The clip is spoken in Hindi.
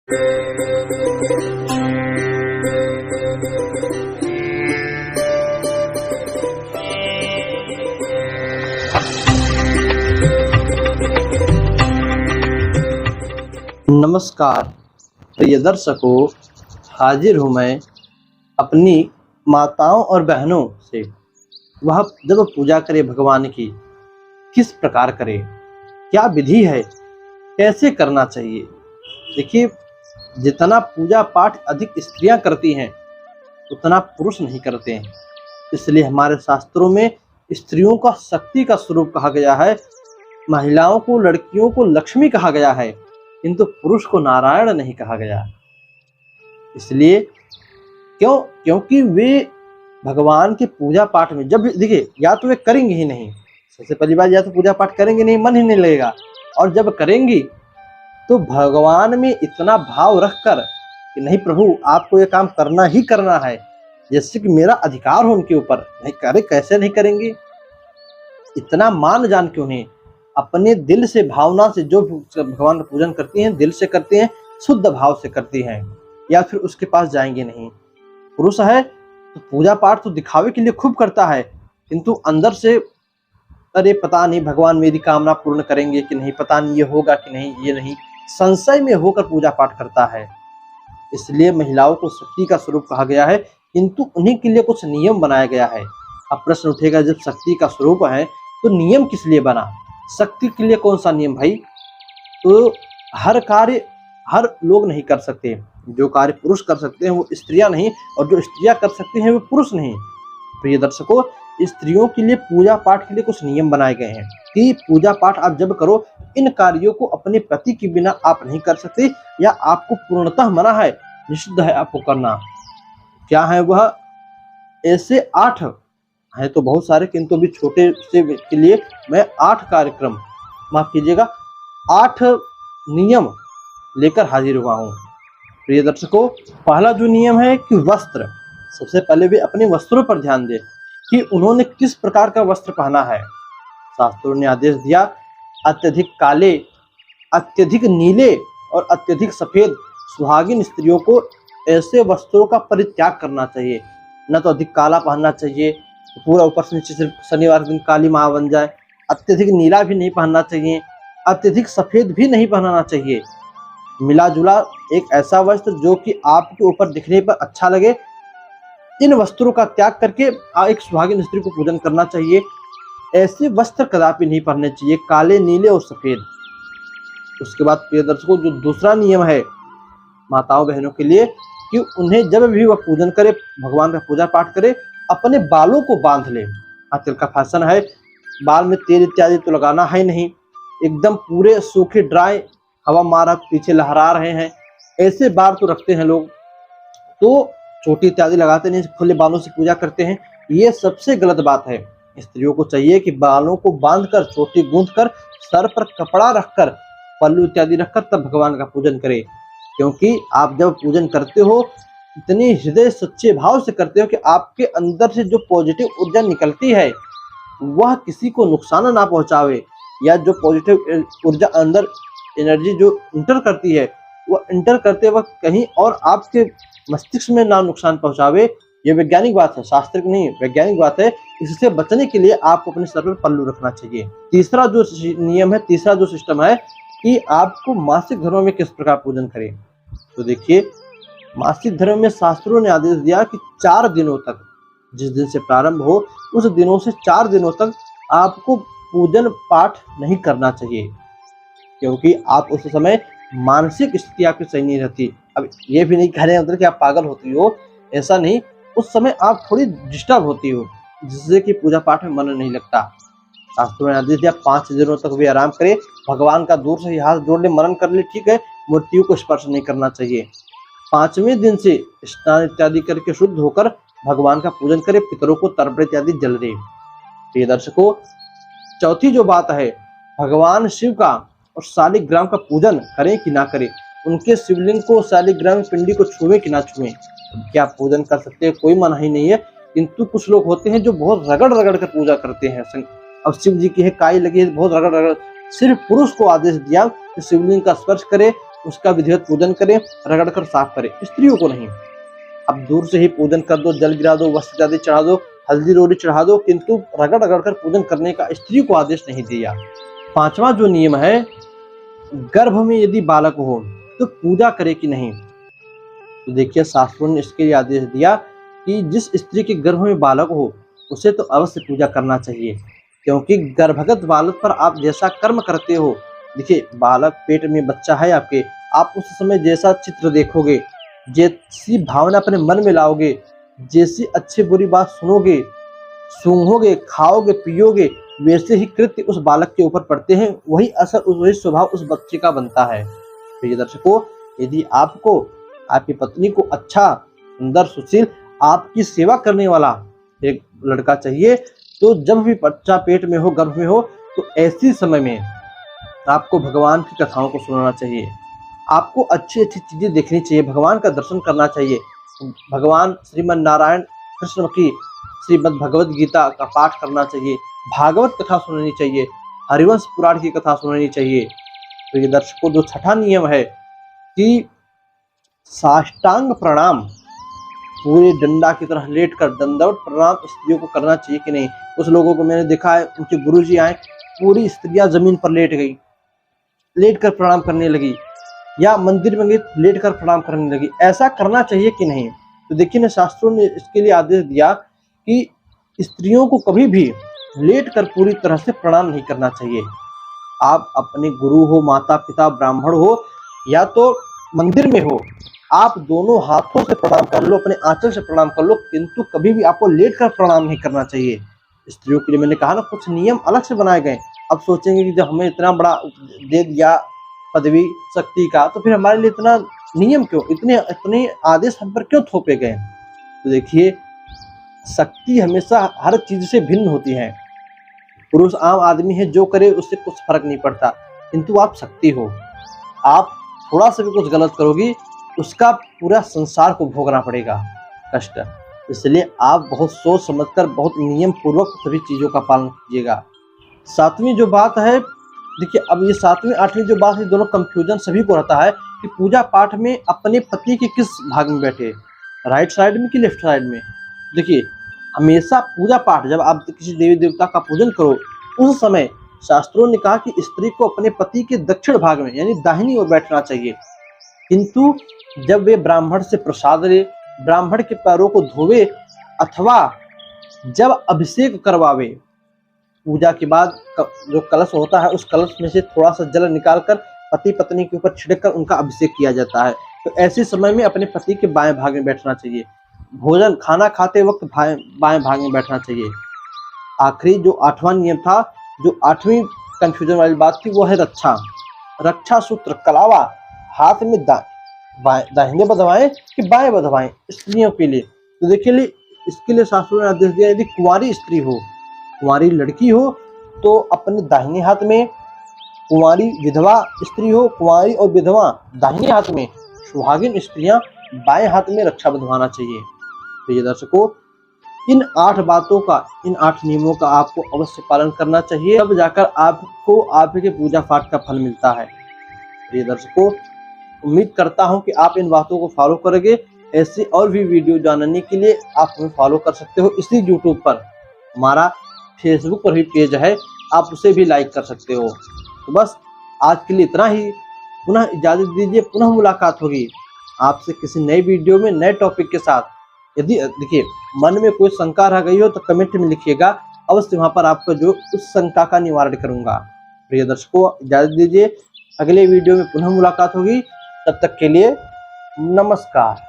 नमस्कार प्रिय दर्शकों, हाजिर हूँ मैं अपनी माताओं और बहनों से। वह जब पूजा करे भगवान की, किस प्रकार करे, क्या विधि है, कैसे करना चाहिए। देखिए, जितना पूजा पाठ अधिक स्त्रियां करती हैं उतना पुरुष नहीं करते हैं। इसलिए हमारे शास्त्रों में स्त्रियों का शक्ति का स्वरूप कहा गया है, महिलाओं को, लड़कियों को लक्ष्मी कहा गया है, किंतु पुरुष को नारायण नहीं कहा गया। इसलिए क्योंकि वे भगवान के पूजा पाठ में जब देखिए, या तो वे करेंगे ही नहीं, सबसे पहली बात, या तो पूजा पाठ करेंगे नहीं, मन ही नहीं लगेगा, और जब करेंगी तो भगवान में इतना भाव रखकर कि नहीं प्रभु, आपको ये काम करना ही करना है, जैसे कि मेरा अधिकार हो उनके ऊपर, नहीं करे कैसे नहीं करेंगे। इतना मान जान के उन्हें अपने दिल से, भावना से जो भगवान का पूजन करती हैं, दिल से करती हैं, शुद्ध भाव से करती हैं, या फिर उसके पास जाएंगे नहीं। पुरुष है तो पूजा पाठ तो दिखावे के लिए खूब करता है, किंतु अंदर से अरे पता नहीं भगवान मेरी कामना पूर्ण करेंगे कि नहीं, पता नहीं ये होगा कि नहीं, ये नहीं, संशय में होकर पूजा पाठ करता है। इसलिए महिलाओं को शक्ति का स्वरूप कहा गया है, किंतु उन्हीं के लिए कुछ नियम बनाया गया है। अब प्रश्न उठेगा, जब शक्ति का स्वरूप है तो नियम किस लिए बना? शक्ति के लिए कौन सा नियम भाई? तो हर कार्य हर लोग नहीं कर सकते। जो कार्य पुरुष कर सकते हैं वो स्त्रियां नहीं, और जो स्त्रियां कर सकते हैं वो पुरुष नहीं। प्रिय दर्शकों, स्त्रियों के लिए पूजा पाठ के लिए कुछ नियम बनाए गए हैं कि पूजा पाठ आप जब करो, इन कार्यों को अपने पति के बिना आप नहीं कर सकते, या आपको पूर्णतः मना है, निषिद्ध है आपको करना। क्या है वह? ऐसे 8 है तो बहुत सारे, किंतु अभी छोटे से के लिए मैं 8 कार्यक्रम, माफ कीजिएगा, 8 नियम लेकर हाजिर हुआ हूँ। प्रिय दर्शकों, पहला जो नियम है कि वस्त्र, सबसे पहले भी अपने वस्त्रों पर ध्यान दें कि उन्होंने किस प्रकार का वस्त्र पहना है। शास्त्रों ने आदेश दिया, अत्यधिक काले, अत्यधिक नीले और अत्यधिक सफेद सुहागिन स्त्रियों को ऐसे वस्त्रों का परित्याग करना चाहिए। न तो अधिक काला पहनना चाहिए, पूरा ऊपर से नीचे सिर्फ शनिवार के दिन काली माँ बन जाए। अत्यधिक नीला भी नहीं पहनना चाहिए, अत्यधिक सफेद भी नहीं पहनना चाहिए। मिला जुला एक ऐसा वस्त्र जो कि आपके ऊपर दिखने पर अच्छा लगे, इन वस्त्रों का त्याग करके एक सुहागिन स्त्री को पूजन करना चाहिए। ऐसे वस्त्र कदापि नहीं पहनने चाहिए, काले, नीले और सफेद। उसके बाद प्रिय दर्शकों, जो दूसरा नियम है माताओं बहनों के लिए, कि उन्हें जब भी वह पूजन करे, भगवान का पूजा पाठ करे, अपने बालों को बांध ले। आजकल का फैशन है, बाल में तेल इत्यादि तो लगाना है नहीं, एकदम पूरे सूखे ड्राई, हवा मारा पीछे लहरा रहे हैं, ऐसे बाल तो रखते हैं लोग, तो चोटी इत्यादि लगाते नहीं, खुले बालों से पूजा करते हैं। ये सबसे गलत बात है। स्त्रियों को चाहिए कि बालों को बांधकर, चोटी गूंथकर, सर पर कपड़ा रखकर, पल्लू इत्यादि रखकर तब भगवान का पूजन करे। क्योंकि आप जब पूजन करते हो, इतनी हृदय सच्चे भाव से करते हो कि आपके अंदर से जो पॉजिटिव ऊर्जा निकलती है वह किसी को नुकसान ना पहुंचावे, या जो पॉजिटिव ऊर्जा अंदर एनर्जी जो इंटर करती है, वह इंटर करते वक्त कहीं और आपके मस्तिष्क में ना नुकसान पहुंचावे। ये वैज्ञानिक बात है, शास्त्रिक नहीं, वैज्ञानिक बात है। इससे बचने के लिए आपको अपने सर पर पल्लू रखना चाहिए। तीसरा जो नियम है, तीसरा जो सिस्टम है कि आपको मासिक धर्म में किस प्रकार पूजन करें। तो देखिए, मासिक धर्म में शास्त्रों ने आदेश दिया कि 4 दिनों तक, जिस दिन से प्रारंभ हो उस दिनों से 4 दिनों तक आपको पूजन पाठ नहीं करना चाहिए, क्योंकि आप उस समय मानसिक स्थिति आपकी सही नहीं रहती। अब ये भी नहीं कह रहे अंदर कि आप पागल होती हो, ऐसा नहीं, उस समय आप थोड़ी डिस्टर्ब होती हो, जिससे कि पूजा पाठ में मन नहीं लगता। शास्त्रों ने आदेश दिया 5 दिनों तक भी आराम करे, भगवान का दूर से ही हाथ जोड़ ले, मनन कर ले, ठीक है, मूर्तियों को स्पर्श नहीं करना चाहिए। 5वें दिन से स्नान इत्यादि करके शुद्ध होकर भगवान का पूजन करे, पितरों को तर्पण इत्यादि जल दे। प्रिय दर्शकों, चौथी जो बात है, भगवान शिव का और शालिग्राम का पूजन करें कि ना करें, उनके शिवलिंग को, शालिग्राम पिंडी को छुएं कि ना छुएं। क्या पूजन कर सकते हैं, कोई मनाही नहीं है, किंतु कुछ लोग होते हैं जो बहुत रगड़ रगड़ कर पूजा करते हैं। अब शिव जी की है काई लगी है, बहुत रगड़ रगड़, सिर्फ पुरुष को आदेश दिया कि शिवलिंग का स्पर्श करे, उसका विधिवत पूजन करें, रगड़ कर साफ करें, स्त्रियों को नहीं। अब दूर से ही पूजन कर दो, जल गिरा दो, वस्त्र इत्यादि चढ़ा दो, हल्दी रोड़ी चढ़ा दो, किंतु रगड़ रगड़ कर पूजन करने का स्त्री को आदेश नहीं दिया। पांचवा जो नियम है, गर्भ में यदि बालक हो तो पूजा करे कि नहीं। तो देखिए शास्त्रों ने इसके लिए आदेश दिया कि जिस स्त्री के गर्भ में बालक हो उसे तो अवश्य पूजा करना चाहिए, क्योंकि गर्भगत बालक पर आप जैसा कर्म करते हो, देखिए बालक पेट में बच्चा है आपके, आप उस समय जैसा चित्र देखोगे, जैसी भावना अपने मन में लाओगे, जैसी अच्छी बुरी बात सुनोगे, सूंघोगे, खाओगे, पियोगे, वैसे ही कृत्य उस बालक के ऊपर पड़ते हैं, वही असर वही स्वभाव उस बच्चे का बनता है। प्रिय दर्शकों, यदि आपको आपकी पत्नी को अच्छा, सुंदर, सुशील, आपकी सेवा करने वाला एक लड़का चाहिए, तो जब भी बच्चा पेट में हो, गर्भ में हो, तो ऐसी समय में आपको भगवान की कथाओं को सुनना चाहिए, आपको अच्छी अच्छी चीजें देखनी चाहिए, भगवान का दर्शन करना चाहिए, भगवान श्रीमन नारायण कृष्ण की श्रीमद् भगवद गीता का पाठ करना चाहिए, भागवत कथा सुननी चाहिए, हरिवंश पुराण की कथा सुननी चाहिए। तो ये दर्शकों, जो छठा नियम है कि साष्टांग प्रणाम, पूरे डंडा की तरह लेटकर दंडवत प्रणाम स्त्रियों को करना चाहिए कि नहीं। कुछ लोगों को मैंने देखा है, उनके गुरुजी आए, पूरी स्त्रियां जमीन पर लेट गई, लेट कर प्रणाम करने लगी, या मंदिर में गई लेट कर प्रणाम करने लगी। ऐसा करना चाहिए कि नहीं। तो देखिए ना, शास्त्रों ने इसके लिए आदेश दिया कि स्त्रियों को कभी भी लेट कर पूरी तरह से प्रणाम नहीं करना चाहिए। आप अपने गुरु हो, माता पिता, ब्राह्मण हो, या तो मंदिर में हो, आप दोनों हाथों से प्रणाम कर लो, अपने आंचल से प्रणाम कर लो, किंतु कभी भी आपको लेट कर प्रणाम नहीं करना चाहिए। स्त्रियों के लिए मैंने कहा ना, कुछ नियम अलग से बनाए गए। अब सोचेंगे कि जब हमें इतना बड़ा दे दिया पदवी शक्ति का, तो फिर हमारे लिए इतना नियम क्यों, इतने आदेश हम पर क्यों थोपे गए। तो देखिए, शक्ति हमेशा हर चीज से भिन्न होती है। पुरुष आम आदमी है, जो करे उससे कुछ फर्क नहीं पड़ता, किंतु आप शक्ति हो, आप थोड़ा सा भी कुछ गलत करोगी, उसका पूरा संसार को भोगना पड़ेगा कष्ट। इसलिए आप बहुत सोच समझकर, बहुत नियम पूर्वक सभी चीजों का पालन कीजिएगा। सातवीं जो बात है, देखिए अब ये सातवीं आठवीं जो बात है, दोनों कंफ्यूजन सभी को रहता है कि पूजा पाठ में अपने पति के किस भाग में बैठे, राइट साइड में कि लेफ्ट साइड में। देखिए, हमेशा पूजा पाठ जब आप किसी देवी देवता का पूजन करो, उस समय शास्त्रों ने कहा कि स्त्री को अपने पति के दक्षिण भाग में यानी दाहिनी ओर बैठना चाहिए। किंतु जब वे ब्राह्मण से प्रसाद ले, ब्राह्मण के पैरों को धोवे, अथवा जब अभिषेक करवावे, पूजा के बाद जो कलश होता है, उस कलश में से थोड़ा सा जल निकालकर पति पत्नी के ऊपर छिड़क कर उनका अभिषेक किया जाता है। तो ऐसे समय में अपने पति के बाएं भाग में बैठना चाहिए। भोजन खाना खाते वक्त बाएं भाग में बैठना चाहिए। आखिरी जो आठवां नियम था, जो आठवीं कंफ्यूजन वाली बात थी, वो है रक्षा। रक्षा सूत्र कलावा हाथ में दाहिने बधवाएं कि बाएं बधवाएं स्त्रियों के लिए। तो देखिए, इसके लिए शास्त्रों ने आदेश दिया, यदि कुंवारी स्त्री हो, कुंवारी लड़की हो, तो अपने दाहिने हाथ में, कुंवारी विधवा स्त्री हो, कुंवारी और विधवा दाहिने हाथ में, सुहागिन स्त्रियां बाएं हाथ में रक्षा बंधवाना चाहिए। तो ये दर्शकों, इन 8 बातों का, इन 8 नियमों का आपको अवश्य पालन करना चाहिए, तब जाकर आपको आपके पूजा पाठ का फल मिलता है। तो ये दर्शकों, उम्मीद करता हूं कि आप इन बातों को फॉलो करोगे। ऐसे और भी वीडियो जानने के लिए आप हमें फॉलो कर सकते हो इसी यूट्यूब पर। हमारा फेसबुक पर भी पेज है, आप उसे भी लाइक कर सकते हो। तो बस आज के लिए इतना ही। पुनः इजाजत दीजिए, पुनः मुलाकात होगी आपसे किसी नए वीडियो में, नए टॉपिक के साथ। यदि देखिए मन में कोई शंका रह गई हो तो कमेंट में लिखिएगा, अवश्य वहां पर आपको जो उस शंका का निवारण करूंगा। प्रिय दर्शकों, इजाजत दीजिए, अगले वीडियो में पुनः मुलाकात होगी। तब तक के लिए नमस्कार।